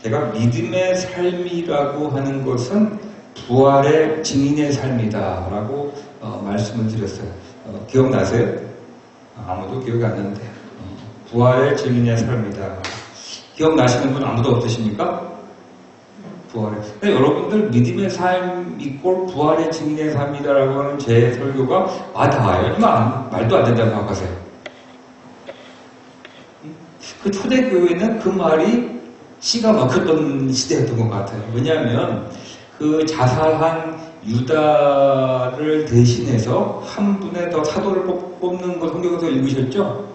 제가 믿음의 삶이라고 하는 것은 부활의 증인의 삶이다 라고 말씀을 드렸어요. 기억나세요? 아무도 기억이 안 나는데 부활의 증인의 삶이다. 기억나시는 분 아무도 없으십니까? 부활의. 근데 여러분들 믿음의 삶 이꼴 부활의 증인의 삶이다라고 하는 제 설교가 맞아요? 이거 말도 안 된다고 생각하세요? 그 초대교회는 그 말이 씨가 막혔던 시대였던 것 같아요. 왜냐하면 그 자살한 유다를 대신해서 한 분의 더 사도를 뽑는 거 성경에서 읽으셨죠?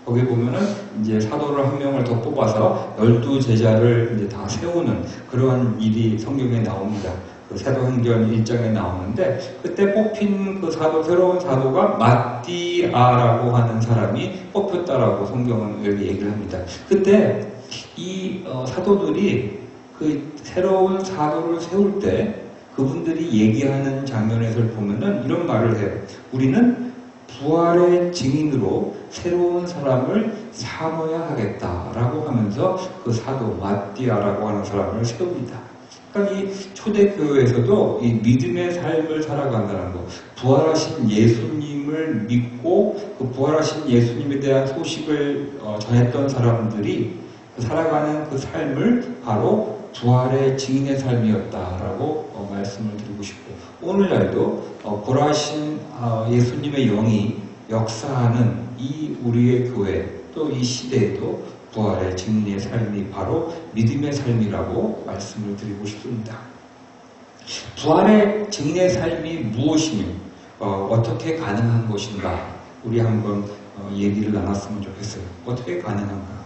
거기 보면은 이제 사도를 한 명을 더 뽑아서 12제자를 이제 다 세우는 그러한 일이 성경에 나옵니다. 그 사도행전 1장에 나오는데 그때 뽑힌 그 사도, 새로운 사도가 마띠아라고 하는 사람이 뽑혔다라고 성경은 여기 얘기를 합니다. 그때 이 사도들이 그 새로운 사도를 세울 때 그분들이 얘기하는 장면에서 보면은 이런 말을 해요. 우리는 부활의 증인으로 새로운 사람을 삼아야 하겠다라고 하면서 그 사도 마띠아라고 하는 사람을 세웁니다. 그러니까 이 초대교회에서도 이 믿음의 삶을 살아간다는 것, 부활하신 예수님을 믿고 그 부활하신 예수님에 대한 소식을 전했던 사람들이 살아가는 그 삶을 바로 부활의 증인의 삶이었다라고 말씀을 드리고 싶고, 오늘날도 부활하신 예수님의 영이 역사하는 이 우리의 교회 또 이 시대에도 부활의 증인의 삶이 바로 믿음의 삶이라고 말씀을 드리고 싶습니다. 부활의 증인의 삶이 무엇이며 어떻게 가능한 것인가 우리 한번 얘기를 나눴으면 좋겠어요. 어떻게 가능한가?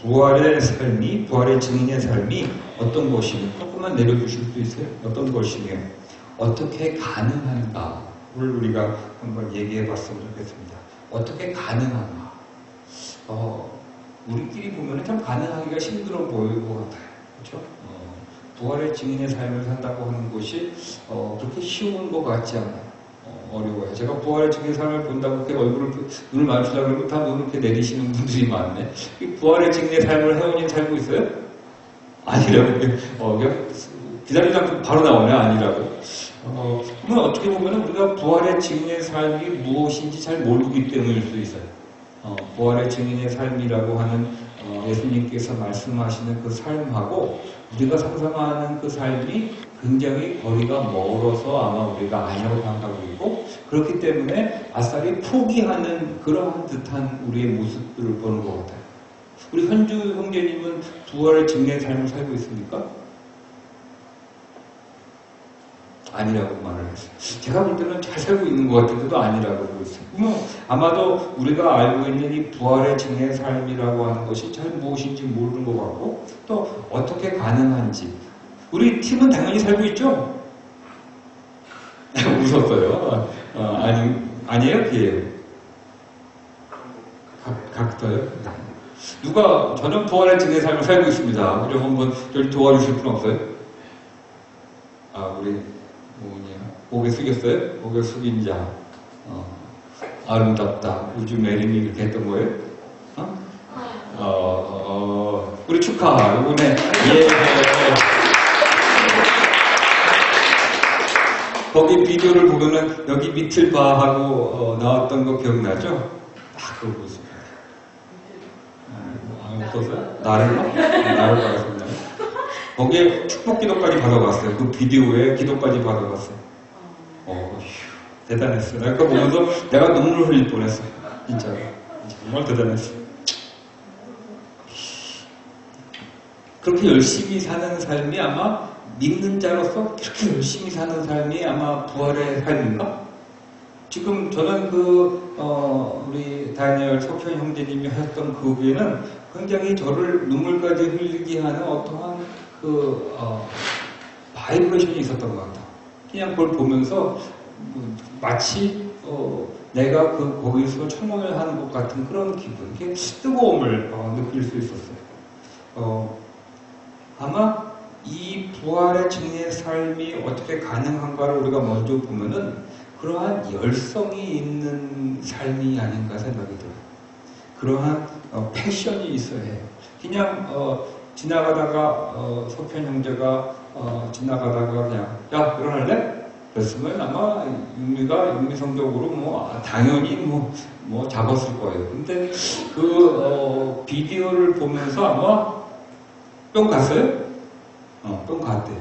부활의 삶이, 부활의 증인의 삶이 어떤 것이며, 조금만 내려주실 수 있어요? 어떤 것이며 어떻게 가능한가를 우리가 한번 얘기해 봤으면 좋겠습니다. 어떻게 가능한가? 우리끼리 보면 참 가능하기가 힘들어 보일 것 같아요. 그렇죠? 부활의 증인의 삶을 산다고 하는 것이 그렇게 쉬운 것 같지 않아요. 어려워요. 제가 부활의 증인의 삶을 본다고 이렇게 눈을 마주치려고 그러면 다 눈을 이렇게 내리시는 분들이 많네. 이 부활의 증인의 삶을 혜원이 살고 있어요? 아니라고. 기다리지 않고 바로 나오네. 아니라고. 그러면 어떻게 보면 우리가 부활의 증인의 삶이 무엇인지 잘 모르기 때문일 수 있어요. 부활의 증인의 삶이라고 하는 예수님께서 말씀하시는 그 삶하고 우리가 상상하는 그 삶이 굉장히 거리가 멀어서 아마 우리가 아니라고 생각하고 있고, 그렇기 때문에 아싸리 포기하는 그러한 듯한 우리의 모습들을 보는 것 같아요. 우리 현주 형제님은 부활의 증인의 삶을 살고 있습니까? 아니라고 말을 했어요. 제가 볼 때는 잘 살고 있는 것 같은데도 아니라고 보고 있어요. 그러면 아마도 우리가 알고 있는 이 부활의 증인의 삶이라고 하는 것이 잘 무엇인지 모르는 것 같고, 또 어떻게 가능한지. 우리 팀은 당연히 살고 있죠? 웃었어요. 아니에요? 비예요? 각도요? 누가 저는 부활의 증인의 삶을 살고 있습니다. 우리 한번 저를 도와주실 분 없어요? 우리 고개 숙였어요? 고개 숙인 자. 아름답다. 우주 매림이 이렇게 했던 거예요? 우리 축하. 이번에 거기 비디오를 보면은 여기 밑을 봐 하고 나왔던 거 기억나죠? 딱 그거 보세요. 없었어요? 나를 받았었나요? 거기에 축복 기도까지 받아봤어요. 그 비디오에 기도까지 받아봤어요. 대단했어요. 내가 그거 보면서 내가 눈물 흘릴 뻔했어요. 진짜로. 정말 대단했어요. 그렇게 열심히 사는 삶이 아마 믿는 자로서 그렇게 열심히 사는 삶이 아마 부활의 삶인가? 지금 저는 우리 다니엘 석현 형제님이 하셨던 그 후에는 굉장히 저를 눈물까지 흘리게 하는 어떠한 바이브레이션이 있었던 것 같아요. 그냥 그걸 보면서 마치 내가 거기서 청혼을 하는 것 같은 그런 기분, 뜨거움을 느낄 수 있었어요. 아마 이 부활의 증인의 삶이 어떻게 가능한가를 우리가 먼저 보면은 그러한 열성이 있는 삶이 아닌가 생각이 들어요. 그러한 패션이 있어야 해요. 그냥 지나가다가 석현 형제가 지나가다가 그냥 야 일어날래? 그랬으면 아마 윤미성적으로 당연히 잡았을 거예요. 근데 비디오를 보면서 아마 뿅 갔어요? 뿅 갔대요.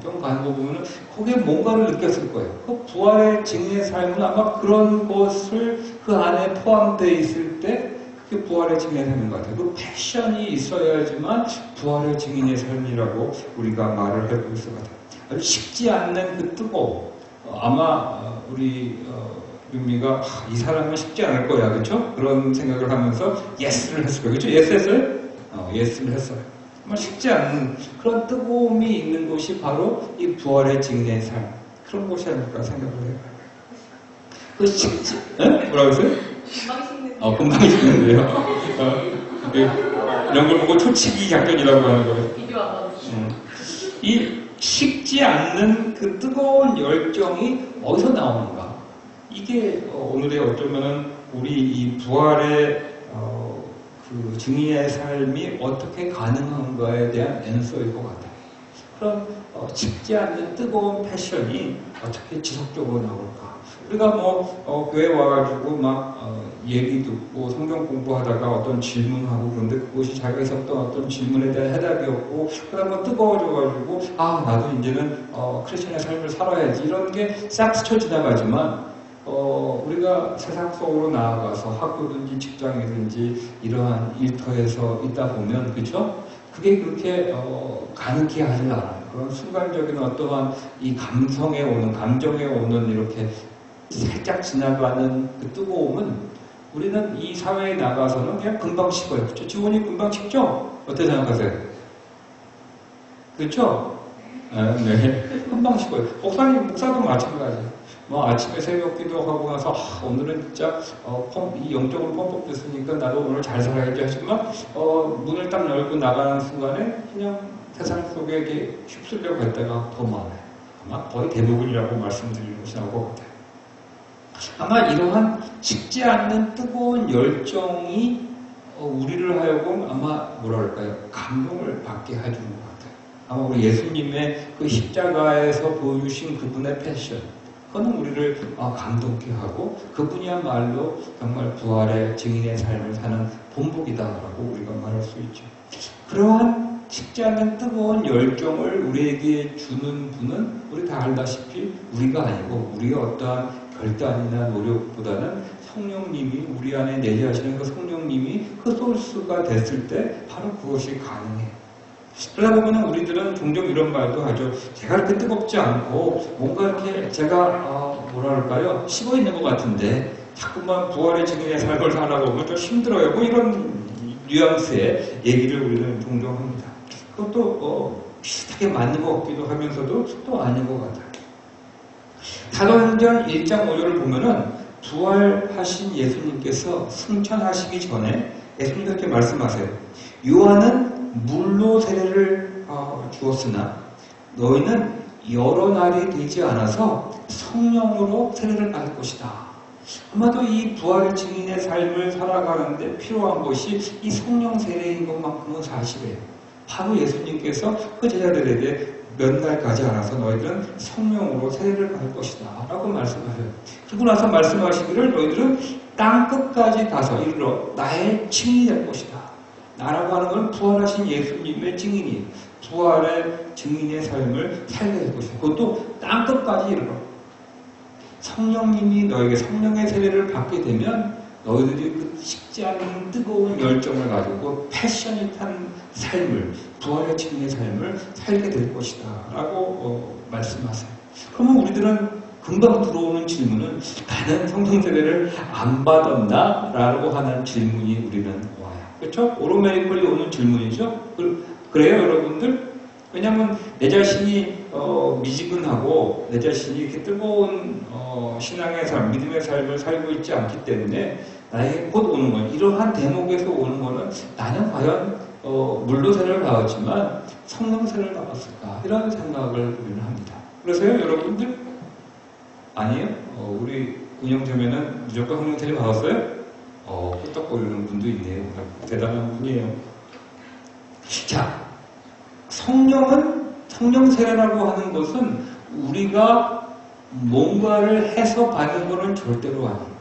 뿅 가는 거 보면은 거기에 뭔가를 느꼈을 거예요. 그 부활의 증인의 삶은 아마 그런 것을 그 안에 포함되어 있을 때 그게 부활의 증인의 삶인 것 같아요. 그 패션이 있어야지만 부활의 증인의 삶이라고 우리가 말을 해볼 수 있을 것 같아요. 아주 식지 않는 그 뜨거움. 아마 우리 윤미가 이 사람은 쉽지 않을 거야, 그렇죠? 그런 생각을 하면서 예스를 했을 거예요, 그렇죠? 예스 했어요? 예스를 했어요. 정말 쉽지 않은 그런 뜨거움이 있는 곳이 바로 이 부활의 증인의 삶, 그런 곳이 아닐까 생각을 해요. 그 식지, 뭐라고 했어요? 금방 식는. 금방 식는데요. 이런 걸 보고 초치기 작전이라고 하는 거예요. 비디오 안 받으시죠? 이 식지 않는 그 뜨거운 열정이 어디서 나오는가? 이게 오늘의 어쩌면은 우리 이 부활의 그 증인의 삶이 어떻게 가능한가에 대한 앤서일 것 같아요. 그런 식지 않는 뜨거운 패션이 어떻게 지속적으로 나올까? 우리가 교회 와가지고 얘기 듣고 성경 공부하다가 어떤 질문하고 그런데 그것이 자기가 있었던 어떤 질문에 대한 해답이었고 그다음에 뜨거워져가지고 나도 이제는 크리스천의 삶을 살아야지 이런 게 싹 스쳐 지나가지만 우리가 세상 속으로 나아가서 학교든지 직장이든지 이러한 일터에서 있다 보면 그렇죠? 그게 그렇게 가능케 하지 않아요. 그런 순간적인 어떠한 이 감정에 오는 이렇게 살짝 지나가는 그 뜨거움은 우리는 이 사회에 나가서는 그냥 금방 식어요. 그렇죠? 지원이 금방 식죠? 어떻게 생각하세요? 그렇죠? 네. 금방 식어요. 목사도 마찬가지예요. 아침에 새벽 기도하고 나서 오늘은 진짜 이 영적으로 펌펌 됐으니까 나도 오늘 잘 살아야지 하지만 문을 딱 열고 나가는 순간에 그냥 세상 속에 이렇게 휩쓸려 갈 때가 더 많아요. 아마 거의 대부분이라고 말씀드리는 것이 나올 것 같아요. 아마 이러한 식지 않는 뜨거운 열정이 우리를 하여금 아마 뭐랄까요? 감동을 받게 해주는 것 같아요. 아마 우리 예수님의 그 십자가에서 보여주신 그분의 패션 그거는 우리를 감동케 하고 그분이야말로 정말 부활의 증인의 삶을 사는 본보기다라고 우리가 말할 수 있죠. 그러한 식지 않는 뜨거운 열정을 우리에게 주는 분은 우리 다 알다시피 우리가 아니고 우리의 어떠한 결단이나 노력보다는 성령님이 우리 안에 내재하시는 그 성령님이 그 소스가 됐을 때 바로 그것이 가능해요. 그러다 보면 우리들은 종종 이런 말도 하죠. 제가 그렇게 뜨겁지 않고 뭔가 이렇게 제가 뭐랄까요? 식어 있는 것 같은데 자꾸만 부활의 증인의 삶을 살아가 보면 좀 힘들어요. 이런 뉘앙스의 얘기를 우리는 종종 합니다. 그것도 비슷하게 맞는 것 같기도 하면서도 또 아닌 것 같아요. 사도행전 1장 5절을 보면은 부활하신 예수님께서 승천하시기 전에 예수님께서 이렇게 말씀하세요. 요한은 물로 세례를 주었으나 너희는 여러 날이 되지 않아서 성령으로 세례를 받을 것이다. 아마도 이 부활의 증인의 삶을 살아가는데 필요한 것이 이 성령 세례인 것만큼은 사실이에요. 바로 예수님께서 그 제자들에게 몇 날 가지 않아서 너희들은 성령으로 세례를 받을 것이다 라고 말씀하셔요. 그러고 나서 말씀하시기를 너희들은 땅끝까지 가서 이르러 나의 증인이 될 것이다. 나라고 하는 건 부활하신 예수님의 증인이 부활의 증인의 삶을 살게 될 것이다. 그것도 땅끝까지 이르러 성령님이 너에게 성령의 세례를 받게 되면 너희들이 그 식지 않는 뜨거운 열정을 가지고 패션이 탄 삶을 부활의 증인의 삶을 살게 될 것이다 라고 말씀하세요. 그러면 우리들은 금방 들어오는 질문은 나는 성령 세례를 안 받았나? 라고 하는 질문이 우리는 와요. 그렇죠? 오로메리컬이 오는 질문이죠. 그래요 여러분들? 왜냐하면 내 자신이 미지근하고 내 자신이 이렇게 뜨거운 신앙의 삶, 믿음의 삶을 살고 있지 않기 때문에 나에게 곧 오는 건 이러한 대목에서 오는 거는 나는 과연 물로 세례를 받았지만 성령 세례를 받았을까? 이런 생각을 우리는 합니다. 그래서요 여러분들 아니에요? 우리 운영자매는 무조건 성령 세례 받았어요? 끄떡거리는 분도 있네요. 대단한 분이에요. 자, 성령 세례라고 하는 것은 우리가 뭔가를 해서 받는 것은 절대로 아니에요.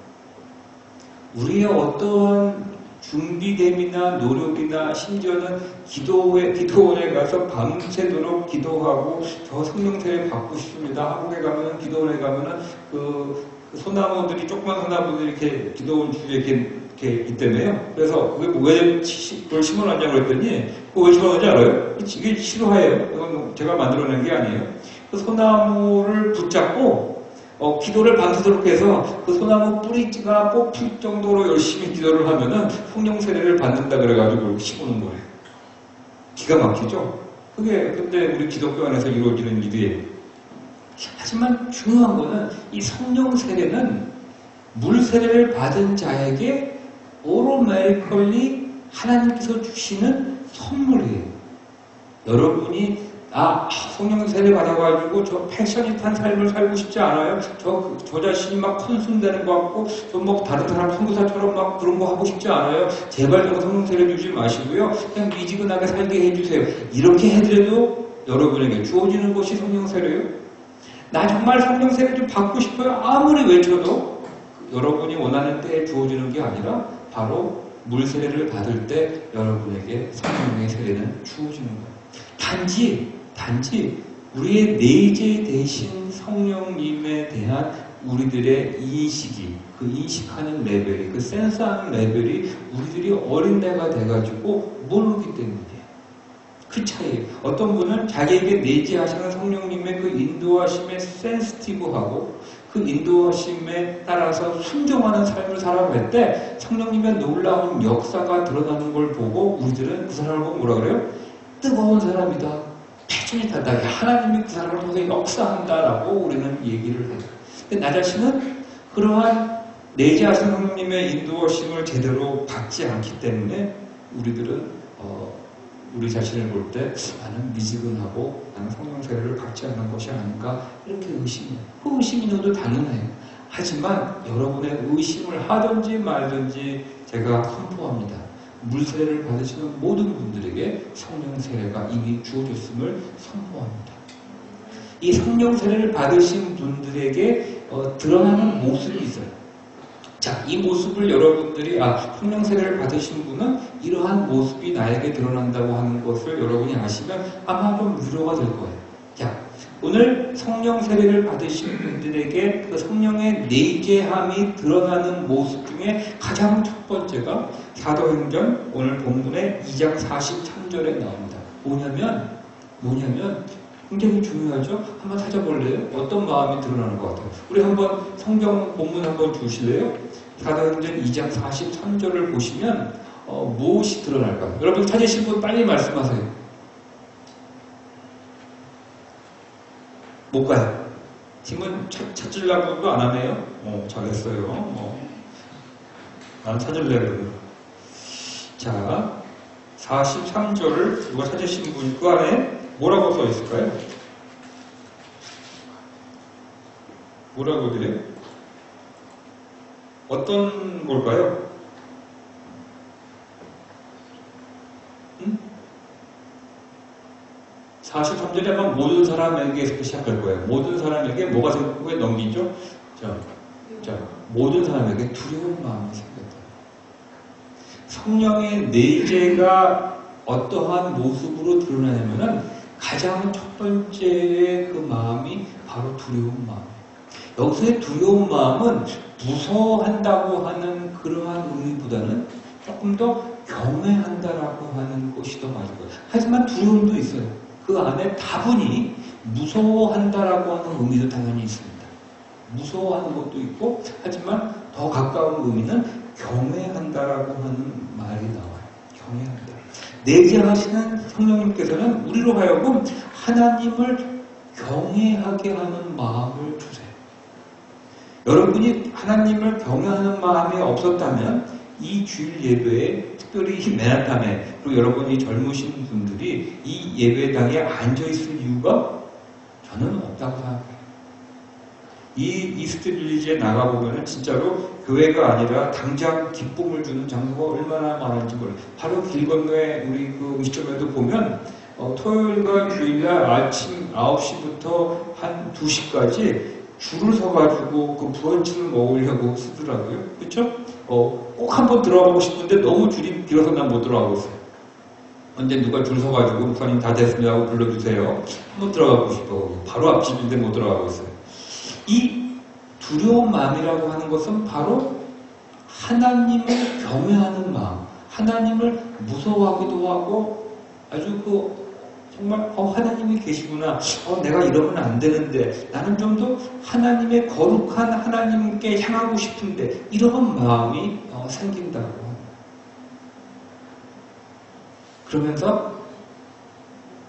우리의 어떠한 준비됨이나 노력이나 심지어는 기도원에 가서 밤새도록 기도하고 저 성령 세례 받고 싶습니다. 한국에 가면은 기도원에 가면은 그 소나무들이 조그만 소나무들이 이렇게 기도원 주위에 이렇게 있다며요. 그래서 왜 그걸 심어놨냐고 그랬더니 그거 왜 심어놨는지 알아요? 이게 실화예요. 이건 제가 만들어낸 게 아니에요. 그 소나무를 붙잡고 기도를 밤새도록 해서 그 소나무 뿌리가 뽑힐 정도로 열심히 기도를 하면은 성령 세례를 받는다 그래가지고 심어놓은 거예요. 기가 막히죠? 그게 근데 우리 기독교 안에서 이루어지는 일이에요. 하지만 중요한 거는 이 성령 세례는 물 세례를 받은 자에게 오토매티컬리 하나님께서 주시는 선물이에요. 여러분이 성령 세례 받아가지고 저 패셔닛한 삶을 살고 싶지 않아요? 저 자신이 막 컨순되는 것 같고 좀 뭐 다른 사람 선교사처럼 막 그런 거 하고 싶지 않아요? 제발 저 성령 세례 주지 마시고요. 그냥 미지근하게 살게 해주세요. 이렇게 해드려도 여러분에게 주어지는 것이 성령 세례예요. 나 정말 성령 세례 좀 받고 싶어요. 아무리 외쳐도 여러분이 원하는 때에 주어지는 게 아니라 바로 물 세례를 받을 때 여러분에게 성령의 세례는 주어지는 거예요. 단지 우리의 내재 대신 성령님에 대한 우리들의 인식이, 그 인식하는 레벨이, 그 센스하는 레벨이 우리들이 어린애가 돼가지고 모르기 때문이에요. 그 차이. 어떤 분은 자기에게 내재하시는 성령님의 그 인도하심에 센스티브하고 그 인도하심에 따라서 순종하는 삶을 살아갈 때 성령님의 놀라운 역사가 드러나는 걸 보고 우리들은 그 사람을 보고 뭐라 그래요? 뜨거운 사람이다. 패션이다. 하나님이 그 사람을 통해 역사한다라고 우리는 얘기를 해요. 근데 나 자신은 그러한 내재하신 성령님의 인도하심을 제대로 받지 않기 때문에 우리들은 우리 자신을 볼 때 나는 미지근하고 나는 성령 세례를 받지 않는 것이 아닌가 이렇게 의심해요. 그 의심이 너도 당연해요. 하지만 여러분의 의심을 하든지 말든지 제가 선포합니다. 물세례를 받으시는 모든 분들에게 성령 세례가 이미 주어졌음을 선포합니다. 이 성령 세례를 받으신 분들에게 드러나는 모습이 있어요. 자, 이 모습을 여러분들이 성령 세례를 받으신 분은 이러한 모습이 나에게 드러난다고 하는 것을 여러분이 아시면 아마 좀 위로가 될 거예요. 자, 오늘 성령 세례를 받으신 분들에게 그 성령의 내재함이 드러나는 모습 중에 가장 첫 번째가 사도행전 오늘 본문의 2장 43절에 나옵니다. 뭐냐면 굉장히 중요하죠? 한번 찾아볼래요? 어떤 마음이 드러나는 것 같아요? 우리 한번 성경 본문 한번 주실래요? 사도행전 2장 43절을 보시면 무엇이 드러날까요? 여러분 찾으신 분 빨리 말씀하세요. 못 가요. 팀은 찾으려고도 안 하네요. 잘했어요. 난 찾으려고. 자, 43절을 누가 찾으신 분, 그 안에 뭐라고 써 있을까요? 뭐라고 그래요? 어떤 걸까요? 43절에 아마 모든 사람에게서 시작할 거예요. 모든 사람에게 뭐가 생기고 넘기죠? 자, 모든 사람에게 두려운 마음이 생겼다. 성령의 내재가 어떠한 모습으로 드러나냐면은 가장 첫 번째의 그 마음이 바로 두려운 마음. 여기서의 두려운 마음은 무서워한다고 하는 그러한 의미보다는 조금 더 경외한다라고 하는 것이 더 맞을 거예요. 하지만 두려움도 있어요. 그 안에 다분히 무서워한다라고 하는 의미도 당연히 있습니다. 무서워하는 것도 있고, 하지만 더 가까운 의미는 경외한다라고 하는 말이 나와요. 경외한다. 내재하시는 성령님께서는 우리로 하여금 하나님을 경외하게 하는 마음을 주세요. 여러분이 하나님을 경외하는 마음이 없었다면 이 주일 예배에 특별히 이 맨하탄에 그리고 여러분이 젊으신 분들이 이 예배당에 앉아있을 이유가 저는 없다고 생각해요. 이 이스트빌리지에 나가보면 진짜로 교회가 아니라 당장 기쁨을 주는 장소가 얼마나 많은지 몰라요. 바로 길 건너에 우리 그 음식점에도 보면 토요일과 주일날 아침 9시부터 한 2시까지 줄을 서가지고 그 브런치를 먹으려고 쓰더라고요. 그쵸? 꼭 한번 들어가고 싶은데 너무 줄이 길어서 난 못 들어가고 있어요. 언제 누가 줄 서가지고 목사님 다 됐습니다 하고 불러주세요. 한번 들어가고 싶어. 바로 앞집인데 못 들어가고 있어요. 이 두려운 마음이라고 하는 것은 바로 하나님을 경외하는 마음, 하나님을 무서워하기도 하고 아주 정말 하나님이 계시구나. 내가 이러면 안 되는데 나는 좀 더 하나님의 거룩한 하나님께 향하고 싶은데 이런 마음이 생긴다고. 그러면서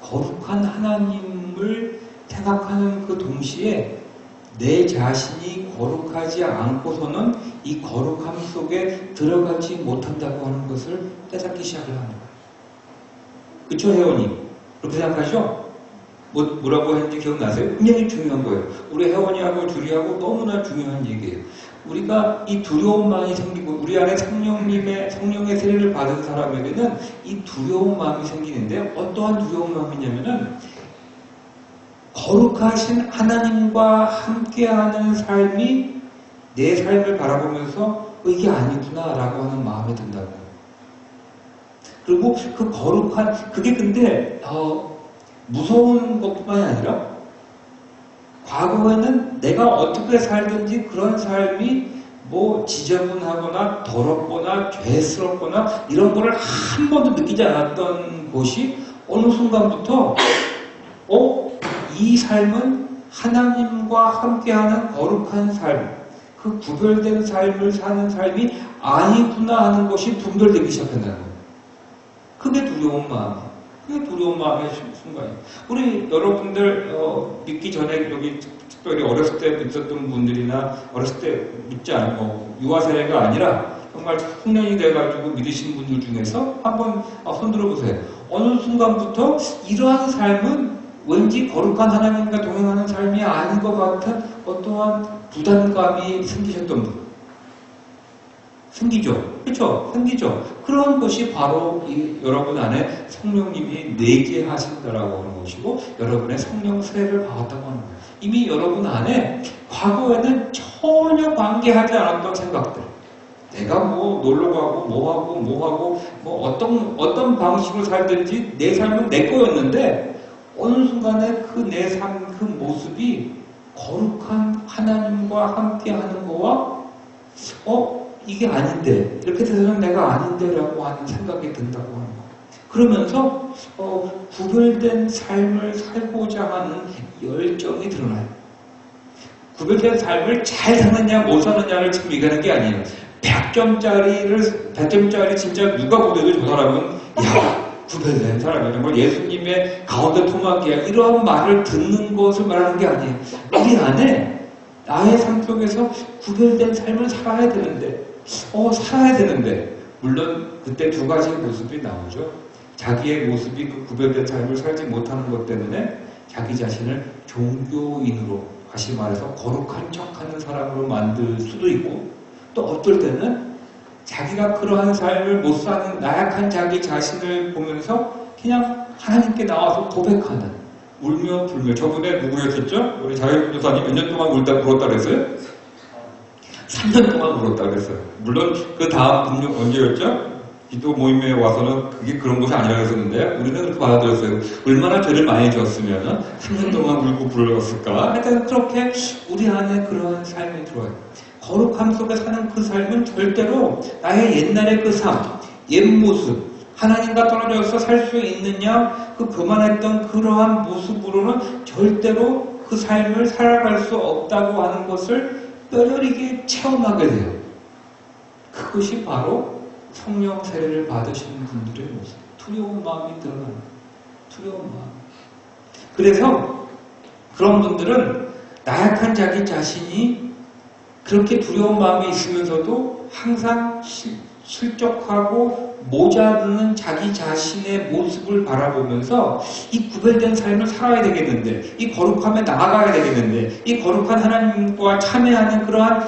거룩한 하나님을 생각하는 그 동시에 내 자신이 거룩하지 않고서는 이 거룩함 속에 들어가지 못한다고 하는 것을 깨닫기 시작을 하는 거예요. 그쵸, 혜원이? 그렇게 생각하죠? 뭐라고 했는지 기억나세요? 굉장히 중요한 거예요. 우리 혜원이하고 주리하고 너무나 중요한 얘기예요. 우리가 이 두려운 마음이 생기고 우리 안에 성령의 세례를 받은 사람에게는 이 두려운 마음이 생기는데 어떠한 두려운 마음이냐면은 거룩하신 하나님과 함께하는 삶이 내 삶을 바라보면서 이게 아니구나 라고 하는 마음이 든다고. 그리고 그 거룩한 그게 근데 무서운 것뿐만이 아니라 과거에는 내가 어떻게 살든지 그런 삶이 뭐 지저분하거나 더럽거나 죄스럽거나 이런 거를 한 번도 느끼지 않았던 것이 어느 순간부터 이 삶은 하나님과 함께하는 거룩한 삶, 그 구별된 삶을 사는 삶이 아니구나 하는 것이 분별되기 시작한다는 거예요. 그게 두려운 마음. 그게 두려운 마음의 순간이에요. 우리 여러분들 믿기 전에 여기 특별히 어렸을 때 믿었던 분들이나 어렸을 때 믿지 않고 유아 세례가 아니라 정말 청년이 돼가지고 믿으신 분들 중에서 한번 손 들어보세요. 어느 순간부터 이러한 삶은 왠지 거룩한 하나님과 동행하는 삶이 아닌 것 같은 어떠한 부담감이 생기셨던 분. 생기죠? 그렇죠? 생기죠? 그런 것이 바로 여러분 안에 성령님이 내게 하신다라고 하는 것이고 여러분의 성령 세례를 받았다고 하는 거예요. 이미 여러분 안에 과거에는 전혀 관계하지 않았던 생각들 내가 뭐 놀러가고 뭐하고 어떤 방식으로 살든지 내 삶은 내 거였는데 어느 순간에 그 내 삶, 그 모습이 거룩한 하나님과 함께 하는 거와 이게 아닌데 이렇게 돼서는 내가 아닌데 라고 하는 생각이 든다고 하는 거. 그러면서 구별된 삶을 살고자 하는 열정이 드러나요. 구별된 삶을 잘 사느냐 못 사느냐를 지금 얘기하는 게 아니에요. 100점짜리 진짜 누가 보더라도 저 사람은 구별된 사람이야. 정말 예수님의 가운데 토막이야. 이런 말을 듣는 것을 말하는 게 아니에요. 우리 안에 나의 삶 속에서 구별된 삶을 살아야 되는데 물론 그때 두 가지의 모습이 나오죠. 자기의 모습이 그 구별된 삶을 살지 못하는 것 때문에 자기 자신을 종교인으로 다시 말해서 거룩한 척하는 사람으로 만들 수도 있고 또 어떨 때는 자기가 그러한 삶을 못 사는 나약한 자기 자신을 보면서 그냥 하나님께 나와서 고백하는 울며 불며. 저번에 누구였었죠? 우리 자유교사님 몇 년 동안 울었다 그랬어요? 3년 동안 울었다 그랬어요. 물론 그 다음 금요 언제였죠? 기도 모임에 와서는 그게 그런 것이 아니라 그랬었는데 우리는 그렇게 받아들였어요. 얼마나 죄를 많이 지었으면 3년 동안 울고 불렀을까? 하여튼 그렇게 우리 안에 그러한 삶이 들어와요. 거룩함 속에 사는 그 삶은 절대로 나의 옛날의 그 삶, 옛 모습, 하나님과 떨어져서 살 수 있느냐 그 교만했던 그러한 모습으로는 절대로 그 삶을 살아갈 수 없다고 하는 것을 뼈저리게 체험하게 돼요. 그것이 바로 성령 세례를 받으시는 분들의 모습. 두려운 마음이 드러나는 거예요. 두려운 마음. 그래서 그런 분들은 나약한 자기 자신이 그렇게 두려운 마음이 있으면서도 항상 실족하고 모자르는 자기 자신의 모습을 바라보면서 이 구별된 삶을 살아야 되겠는데, 이 거룩함에 나아가야 되겠는데, 이 거룩한 하나님과 참여하는 그러한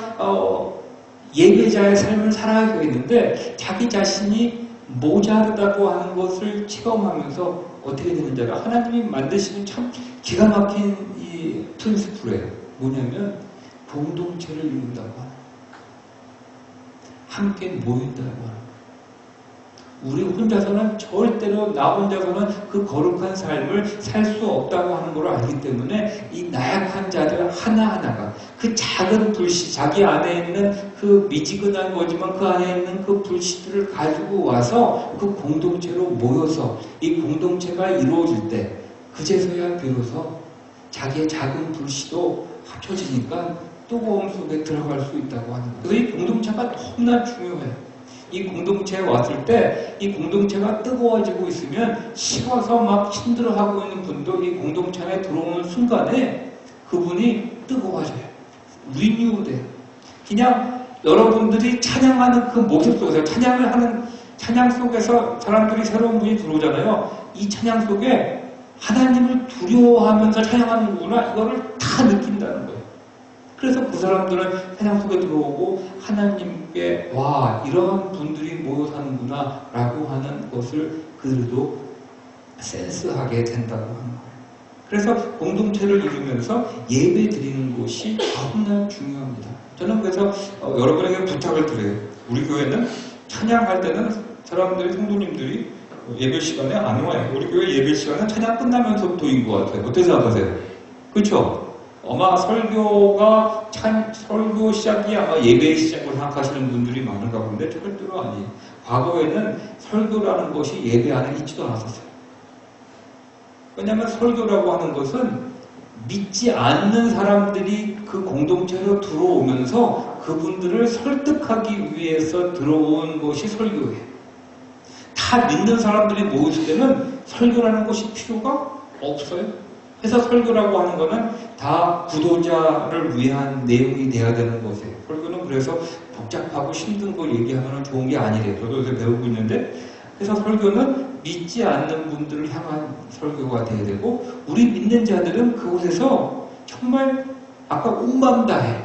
예배자의 삶을 살아야 되겠는데 자기 자신이 모자르다고 하는 것을 체험하면서 어떻게 되는지 알아? 하나님이 만드시는 참 기가 막힌 이 프린시플이에요. 뭐냐면 공동체를 이룬다고 하는, 함께 모인다고 하는. 우리 혼자서는 절대로, 나 혼자서는 그 거룩한 삶을 살 수 없다고 하는 걸 알기 때문에 이 나약한 자들 하나하나가 그 작은 불씨, 자기 안에 있는 그 미지근한 거지만 그 안에 있는 그 불씨들을 가지고 와서 그 공동체로 모여서 이 공동체가 이루어질 때 그제서야 비로소 자기의 작은 불씨도 합쳐지니까 뜨거움 속에 들어갈 수 있다고 하는 거예요. 그래서 이 공동체가 너무나 중요해요. 이 공동체에 왔을 때 이 공동체가 뜨거워지고 있으면 식어서 막 힘들어하고 있는 분도 이 공동체 안에 들어오는 순간에 그분이 뜨거워져요. 리뉴돼요. 그냥 여러분들이 찬양하는 그 모습 속에서, 찬양을 하는 찬양 속에서 사람들이 새로운 분이 들어오잖아요. 이 찬양 속에 하나님을 두려워하면서 찬양하는구나, 이거를 다 느낀다는 거예요. 그래서 그 사람들은 찬양 속에 들어오고 하나님께 와, 이런 분들이 모여 사는구나 라고 하는 것을 그들도 센스하게 된다고 하는 거예요. 그래서 공동체를 이루면서 예배 드리는 것이 너무나 중요합니다. 저는 그래서 여러분에게 부탁을 드려요. 우리 교회는 찬양할 때는 사람들이, 성도님들이 예배 시간에 안 와요. 우리 교회 예배 시간은 찬양 끝나면서 도인 것 같아요. 어떻게 생각하세요? 그렇죠? 아마 설교 시작이 아마 예배의 시작으로 생각하시는 분들이 많은가 본데 절대로 아니에요. 과거에는 설교라는 것이 예배 안에 있지도 않았었어요. 왜냐하면 설교라고 하는 것은 믿지 않는 사람들이 그 공동체로 들어오면서 그분들을 설득하기 위해서 들어온 것이 설교예요. 다 믿는 사람들이 모였을 때는 설교라는 것이 필요가 없어요. 그래서 설교라고 하는 것은 다 구도자를 위한 내용이 돼야 되는 것이에요. 설교는 그래서 복잡하고 힘든 거 얘기하면 좋은 게 아니래요. 저도 요새 배우고 있는데, 그래서 설교는 믿지 않는 분들을 향한 설교가 돼야 되고, 우리 믿는 자들은 그곳에서 정말 아까 온 마음 다해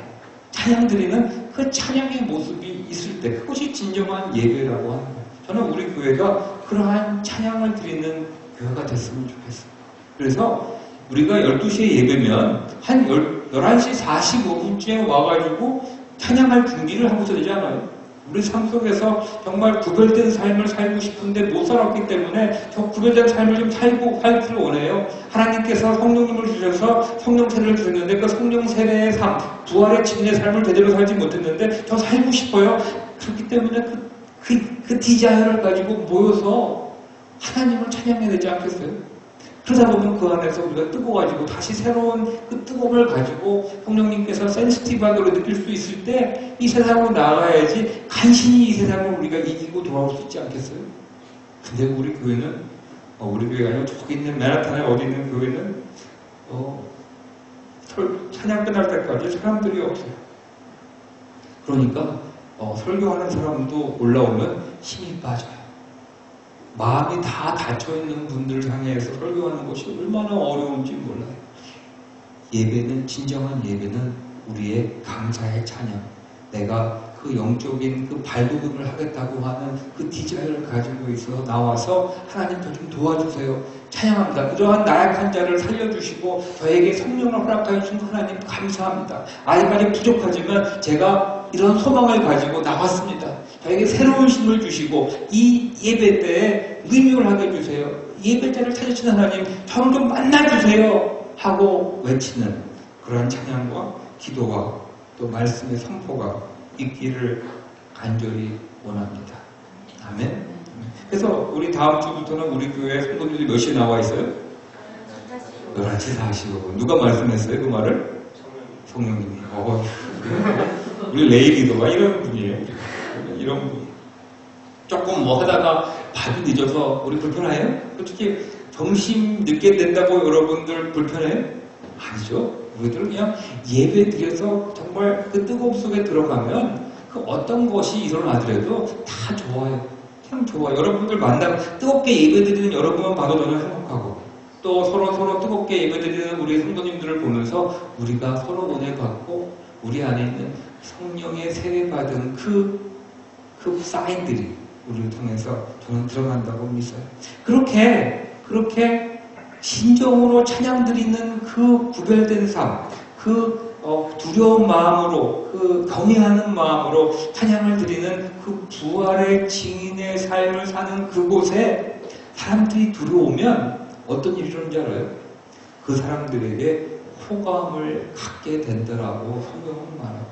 찬양 드리는 그 찬양의 모습이 있을 때 그것이 진정한 예배라고 하는 거예요. 저는 우리 교회가 그러한 찬양을 드리는 교회가 됐으면 좋겠어요. 그래서 우리가 12시에 예배면 한 11시 45분쯤에 와가지고 찬양할 준비를 하고서 되지 않아요? 우리 삶 속에서 정말 구별된 삶을 살고 싶은데 못 살았기 때문에 저 구별된 삶을 좀 살기를 원해요. 하나님께서 성령님을 주셔서 성령 세례를 주셨는데 그 성령 세례의 삶, 부활의 진리의 삶을 제대로 살지 못했는데 저 살고 싶어요. 그렇기 때문에 그 디자인을 가지고 모여서 하나님을 찬양해야 되지 않겠어요? 그러다 보면 그 안에서 우리가 뜨거워가지고 다시 새로운 그 뜨거움을 가지고 성령님께서 센시티브하게 느낄 수 있을 때 이 세상으로 나아가야지 간신히 이 세상을 우리가 이기고 돌아올 수 있지 않겠어요? 근데 우리 교회는 우리 교회가 아니고 저기 있는 맨하탄에 어디 있는 교회는 찬양 끝날 때까지 사람들이 없어요. 그러니까 설교하는 사람도 올라오면 힘이 빠져요. 마음이 다 닫혀있는 분들을 향해서 설교하는 것이 얼마나 어려운지 몰라요. 예배는, 진정한 예배는 우리의 감사의 찬양, 내가 그 영적인 그 발돋움을 하겠다고 하는 그 디자인을 가지고 있어서 나와서 하나님 저 좀 도와주세요, 찬양합니다. 이러한 나약한 자를 살려주시고 저에게 성령을 허락하여 주신 하나님 감사합니다. 아직까지 부족하지만 제가 이런 소망을 가지고 나왔습니다. 저에게 새로운 힘을 주시고 이 예배 때에 리뉴얼 하게 해주세요. 예배자를 찾으시는 하나님 저를 좀 만나주세요 하고 외치는 그러한 찬양과 기도와 또 말씀의 선포가 있기를 간절히 원합니다. 아멘. 그래서 우리 다음 주부터는 우리 교회 성도들이 몇 시에 나와 있어요? 11시 45분. 누가 말씀했어요 그 말을? 성령님이. 우리 레이기도가 이런 분이에요. 이런 분. 조금 뭐 하다가 밥이 늦어서 우리 불편해요? 솔직히 점심 늦게 된다고 여러분들 불편해요? 아니죠. 우리들은 그냥 예배 드려서 정말 그 뜨거움 속에 들어가면 그 어떤 것이 일어나더라도 다 좋아요. 참 좋아요. 여러분들 만나 뜨겁게 예배 드리는 여러분만 봐도 저는 행복하고, 또 서로 뜨겁게 예배 드리는 우리 성도님들을 보면서 우리가 서로 은혜 받고 우리 안에 있는 성령의 세례받은 그 사인들이 우리를 통해서 저는 드러난다고 믿어요. 그렇게 그렇게 진정으로 찬양 드리는 그 구별된 삶, 그 두려운 마음으로, 그 경외하는 마음으로 찬양을 드리는 그 부활의 증인의 삶을 사는 그곳에 사람들이 들어오면 어떤 일이 일어나는지 알아요? 그 사람들에게 호감을 갖게 된다라고 성경은 말하고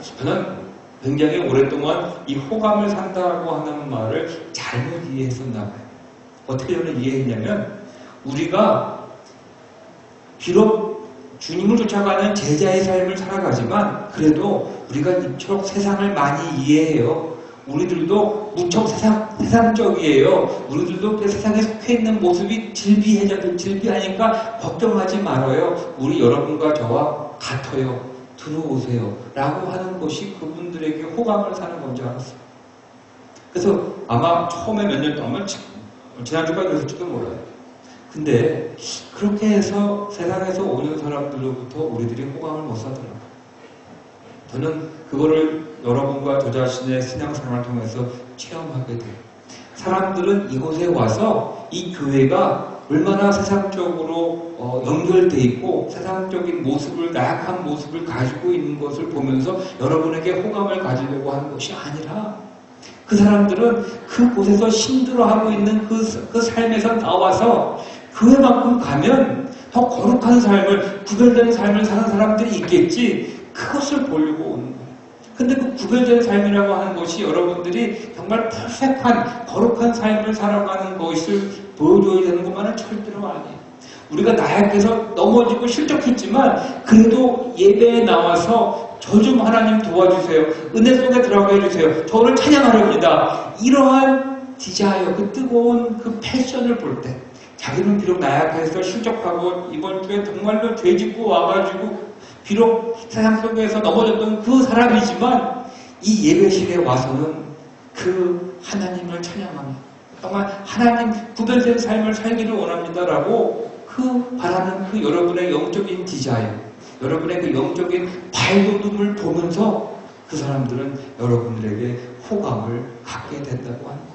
있어요. 저는 굉장히 오랫동안 이 호감을 산다고 하는 말을 잘못 이해했었나 봐요. 어떻게 저는 이해했냐면 우리가 비록 주님을 쫓아가는 제자의 삶을 살아가지만 그래도 우리가 이처럼 세상을 많이 이해해요. 우리들도 무척 세상적이에요. 우리들도 그 세상에 속해 있는 모습이 질비하니까 걱정하지 말아요. 우리 여러분과 저와 같아요. 들어오세요. 라고 하는 것이 그분들에게 호감을 사는 건지 알았어요. 그래서 아마 처음에 몇 년 동안 지난주까지 그랬을지도 몰라요. 근데 그렇게 해서 세상에서 오는 사람들로부터 우리들이 호감을 못 사더라고요. 저는 그거를 여러분과 저 자신의 신앙생활을 통해서 체험하게 돼요. 사람들은 이곳에 와서 이 교회가 얼마나 세상적으로 연결돼 있고 세상적인 모습을, 나약한 모습을 가지고 있는 것을 보면서 여러분에게 호감을 가지려고 하는 것이 아니라 그 사람들은 그곳에서 힘들어하고 있는 그 삶에서 나와서 교회만큼 가면 더 거룩한 삶을, 구별된 삶을 사는 사람들이 있겠지, 그것을 보려고 오는 거예요. 근데 그 구별된 삶이라고 하는 것이 여러분들이 정말 퍼펙트한 거룩한 삶을 살아가는 것을 보여줘야 되는 것만은 절대로 아니에요. 우리가 나약해서 넘어지고 실족했지만 그래도 예배에 나와서 저 좀 하나님 도와주세요. 은혜 속에 들어가게 해주세요. 저를 찬양하렵니다. 이러한 디자이어, 그 뜨거운 그 패션을 볼 때 자기는 비록 나약해서 실족하고 이번 주에 정말로 죄짓고 와가지고 비록 세상 속에서 넘어졌던 그 사람이지만 이 예배실에 와서는 그 하나님을 찬양하며 정말 하나님 구별된 삶을 살기를 원합니다라고 그 바라는 그 여러분의 영적인 디자인, 여러분의 그 영적인 발돋움을 보면서 그 사람들은 여러분들에게 호감을 갖게 된다고 하는 거예요.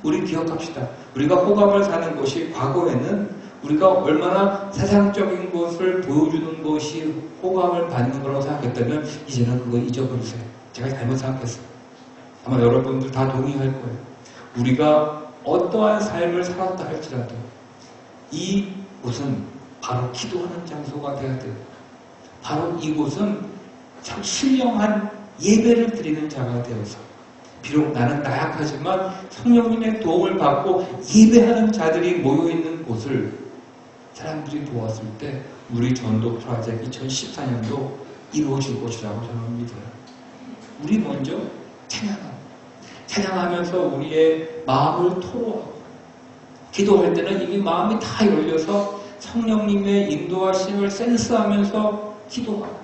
우리 기억합시다. 우리가 호감을 사는 것이 과거에는 우리가 얼마나 세상적인 것을 보여주는 것이 호감을 받는 거라고 생각했다면 이제는 그거 잊어버리세요. 제가 잘못 생각했어요. 아마 여러분들 다 동의할 거예요. 우리가 어떠한 삶을 살았다 할지라도 이곳은 바로 기도하는 장소가 되어야 돼요. 바로 이곳은 참 신령한 예배를 드리는 자가 되어서 비록 나는 나약하지만 성령님의 도움을 받고 예배하는 자들이 모여있는 곳을 사람들이 보았을 때 우리 전도 프로젝트 2014년도 이루어질 것이라고 저는 믿어요. 우리 먼저 찬양하면서 우리의 마음을 토로하고 기도할 때는 이미 마음이 다 열려서 성령님의 인도하심을 센스하면서 기도하고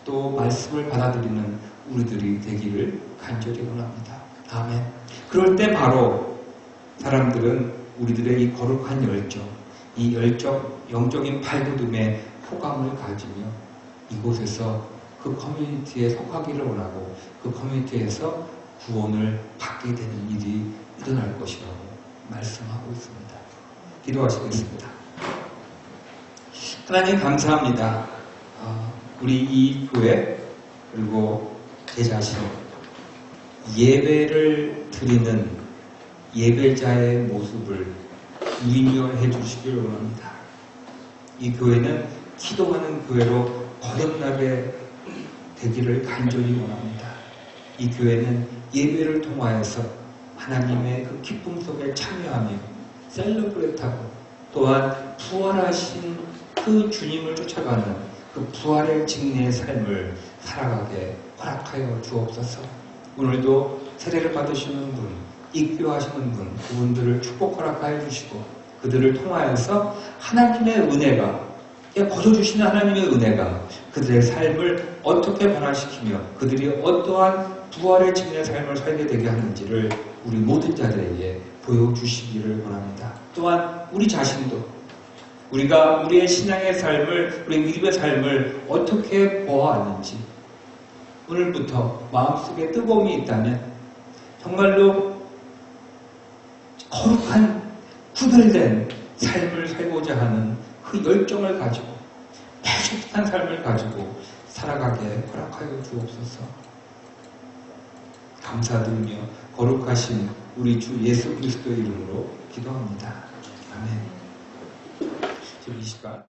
또 말씀을 받아들이는 우리들이 되기를 간절히 원합니다. 아멘. 그럴 때 바로 사람들은 우리들의 이 거룩한 열정, 이 영적인 발돋움에 호감을 가지며 이곳에서 그 커뮤니티에 속하기를 원하고 그 커뮤니티에서 구원을 받게 되는 일이 일어날 것이라고 말씀하고 있습니다. 기도하시겠습니다. 하나님 감사합니다. 우리 이 교회 그리고 제 자신 예배를 드리는 예배자의 모습을 유의미해 주시길 원합니다. 이 교회는 기도하는 교회로 거듭나게 되기를 간절히 원합니다. 이 교회는 예배를 통하여서 하나님의 그 기쁨 속에 참여하며 셀러브레이트하고 또한 부활하신 그 주님을 쫓아가는 그 부활의 증례의 삶을 살아가게 허락하여 주옵소서. 오늘도 세례를 받으시는 분, 입교하시는 분, 그분들을 축복 허락하여 주시고 그들을 통하여서 하나님의 은혜가, 거둬주시는 하나님의 은혜가 그들의 삶을 어떻게 변화시키며 그들이 어떠한 부활의 증례의 삶을 살게 되게 하는지를 우리 모든 자들에게 보여주시기를 원합니다. 또한 우리 자신도 우리가 우리의 신앙의 삶을, 우리 믿음의 삶을 어떻게 보아왔는지 오늘부터 마음속에 뜨거움이 있다면 정말로 거룩한 후덜된 삶을 살고자 하는 그 열정을 가지고 패션한 삶을 가지고 살아가게 허락하여 주옵소서. 감사드리며 거룩하신 우리 주 예수 그리스도의 이름으로 기도합니다. 아멘. 지금 이 시간